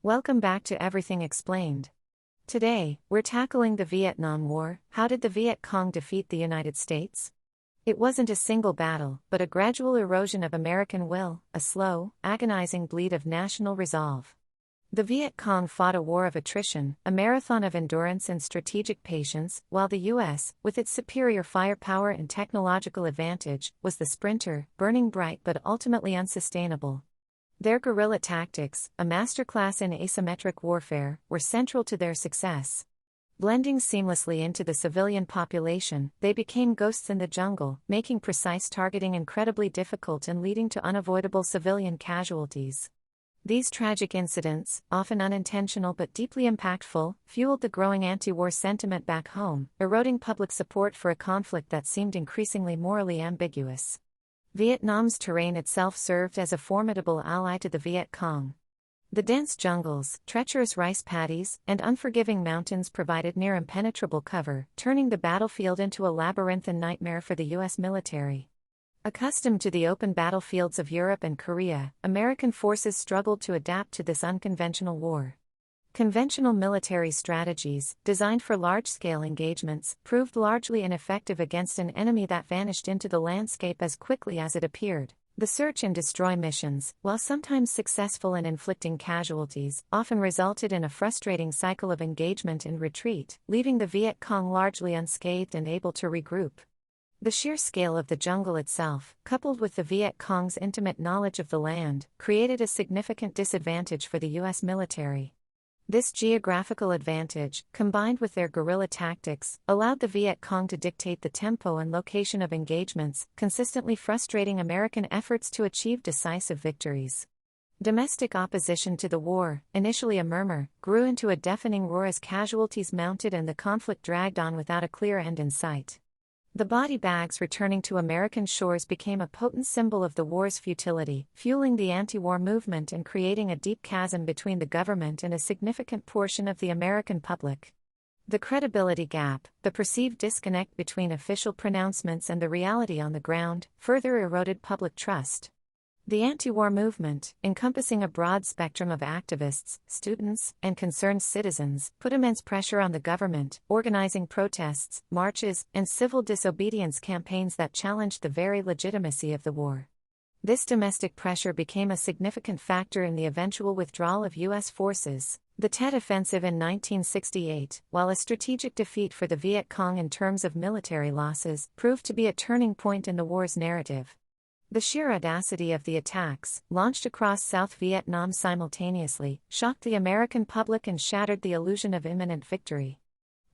Welcome back to Everything Explained. Today, we're tackling the Vietnam War. How did the Viet Cong defeat the United States? It wasn't a single battle, but a gradual erosion of American will, a slow, agonizing bleed of national resolve. The Viet Cong fought a war of attrition, a marathon of endurance and strategic patience, while the U.S., with its superior firepower and technological advantage, was the sprinter, burning bright but ultimately unsustainable. Their guerrilla tactics, a masterclass in asymmetric warfare, were central to their success. Blending seamlessly into the civilian population, they became ghosts in the jungle, making precise targeting incredibly difficult and leading to unavoidable civilian casualties. These tragic incidents, often unintentional but deeply impactful, fueled the growing anti-war sentiment back home, eroding public support for a conflict that seemed increasingly morally ambiguous. Vietnam's terrain itself served as a formidable ally to the Viet Cong. The dense jungles, treacherous rice paddies, and unforgiving mountains provided near impenetrable cover, turning the battlefield into a labyrinthine nightmare for the U.S. military. Accustomed to the open battlefields of Europe and Korea, American forces struggled to adapt to this unconventional war. Conventional military strategies, designed for large-scale engagements, proved largely ineffective against an enemy that vanished into the landscape as quickly as it appeared. The search and destroy missions, while sometimes successful in inflicting casualties, often resulted in a frustrating cycle of engagement and retreat, leaving the Viet Cong largely unscathed and able to regroup. The sheer scale of the jungle itself, coupled with the Viet Cong's intimate knowledge of the land, created a significant disadvantage for the U.S. military. This geographical advantage, combined with their guerrilla tactics, allowed the Viet Cong to dictate the tempo and location of engagements, consistently frustrating American efforts to achieve decisive victories. Domestic opposition to the war, initially a murmur, grew into a deafening roar as casualties mounted and the conflict dragged on without a clear end in sight. The body bags returning to American shores became a potent symbol of the war's futility, fueling the anti-war movement and creating a deep chasm between the government and a significant portion of the American public. The credibility gap, the perceived disconnect between official pronouncements and the reality on the ground, further eroded public trust. The anti-war movement, encompassing a broad spectrum of activists, students, and concerned citizens, put immense pressure on the government, organizing protests, marches, and civil disobedience campaigns that challenged the very legitimacy of the war. This domestic pressure became a significant factor in the eventual withdrawal of U.S. forces. The Tet Offensive in 1968, while a strategic defeat for the Viet Cong in terms of military losses, proved to be a turning point in the war's narrative. The sheer audacity of the attacks, launched across South Vietnam simultaneously, shocked the American public and shattered the illusion of imminent victory.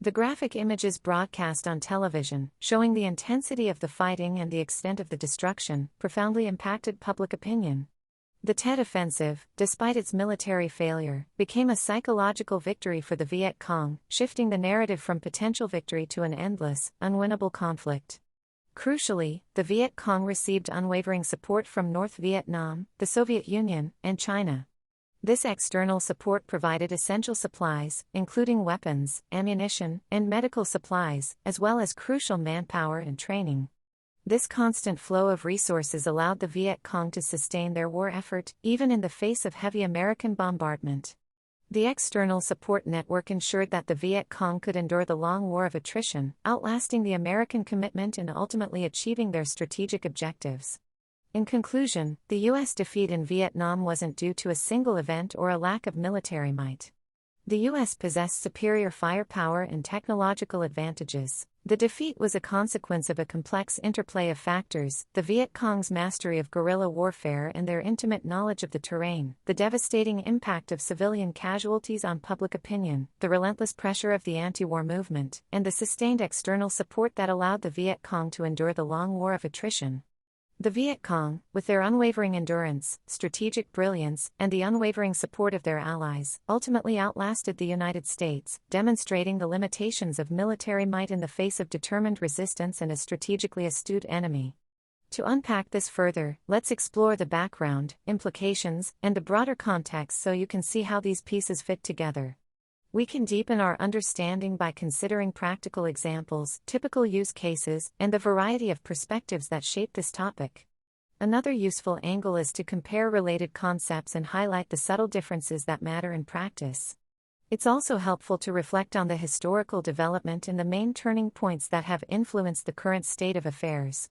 The graphic images broadcast on television, showing the intensity of the fighting and the extent of the destruction, profoundly impacted public opinion. The Tet Offensive, despite its military failure, became a psychological victory for the Viet Cong, shifting the narrative from potential victory to an endless, unwinnable conflict. Crucially, the Viet Cong received unwavering support from North Vietnam, the Soviet Union, and China. This external support provided essential supplies, including weapons, ammunition, and medical supplies, as well as crucial manpower and training. This constant flow of resources allowed the Viet Cong to sustain their war effort, even in the face of heavy American bombardment. The external support network ensured that the Viet Cong could endure the long war of attrition, outlasting the American commitment and ultimately achieving their strategic objectives. In conclusion, the U.S. defeat in Vietnam wasn't due to a single event or a lack of military might. The U.S. possessed superior firepower and technological advantages. The defeat was a consequence of a complex interplay of factors: the Viet Cong's mastery of guerrilla warfare and their intimate knowledge of the terrain, the devastating impact of civilian casualties on public opinion, the relentless pressure of the anti-war movement, and the sustained external support that allowed the Viet Cong to endure the long war of attrition. The Viet Cong, with their unwavering endurance, strategic brilliance, and the unwavering support of their allies, ultimately outlasted the United States, demonstrating the limitations of military might in the face of determined resistance and a strategically astute enemy. To unpack this further, let's explore the background, implications, and the broader context so you can see how these pieces fit together. We can deepen our understanding by considering practical examples, typical use cases, and the variety of perspectives that shape this topic. Another useful angle is to compare related concepts and highlight the subtle differences that matter in practice. It's also helpful to reflect on the historical development and the main turning points that have influenced the current state of affairs.